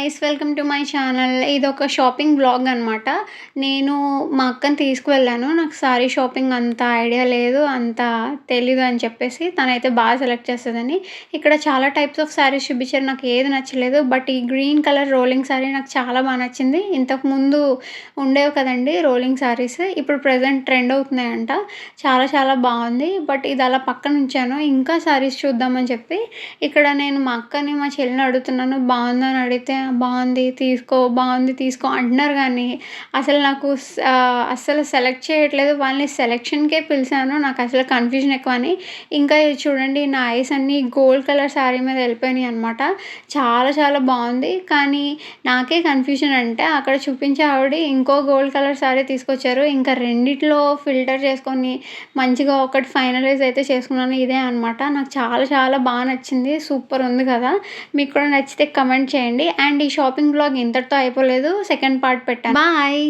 Guys, welcome to my channel. ఇదొక shopping vlog అనమాట. నేను మా అక్కని తీసుకువెళ్ళాను. నాకు సారీ షాపింగ్ అంత ఐడియా లేదు, అంత తెలీదు అని చెప్పేసి. తనైతే బాగా సెలెక్ట్ చేస్తదని. ఇక్కడ చాలా టైప్స్ ఆఫ్ సారీస్ చూపించారు. నాకు ఏది నచ్చలేదు. బట్ ఈ గ్రీన్ కలర్ రోలింగ్ సారీ నాకు చాలా బాగా నచ్చింది. ఇంతకుముందు ఉండేవి కదండీ రోలింగ్ సారీస్. ఇప్పుడు ప్రెజెంట్ ట్రెండ్ అవుతున్నాయంట. చాలా చాలా బాగుంది. బట్ ఇది అలా పక్కన ఉంచాను. ఇంకా సారీస్ చూద్దామని చెప్పి ఇక్కడ నేను మా అక్కని, మా చెల్లిని అడుగుతున్నాను. బాగుందా అని అడిగితే, బాగుంది తీసుకో, బాగుంది తీసుకో అంటున్నారు కానీ అసలు నాకు అస్సలు సెలెక్ట్ చేయట్లేదు. వాళ్ళని సెలెక్షన్‌కే పిలిచాను. నాకు అసలు కన్‌ఫ్యూజన్ ఎక్కువని. ఇంకా ఇది చూడండి, నా ఐస్ అన్నీ గోల్డ్ కలర్ సారీ మీద వెళ్ళిపోయినాయి అనమాట. చాలా చాలా బాగుంది. కానీ నాకే కన్‌ఫ్యూజన్ అంటే అక్కడ చూపించే ఆవిడ ఇంకో గోల్డ్ కలర్ సారీ తీసుకొచ్చారు. ఇంకా రెండిట్లో ఫిల్టర్ చేసుకొని మంచిగా ఒకటి ఫైనలైజ్ అయితే చేసుకున్నాను. ఇదే అనమాట. నాకు చాలా చాలా బాగా నచ్చింది. సూపర్ ఉంది కదా! మీకు కూడా నచ్చితే కమెంట్ చేయండి. అండ్ ఈ షాపింగ్ వ్లాగ్ ఇంతటితో అయిపోలేదు. సెకండ్ పార్ట్ పెట్టాను. బాయ్.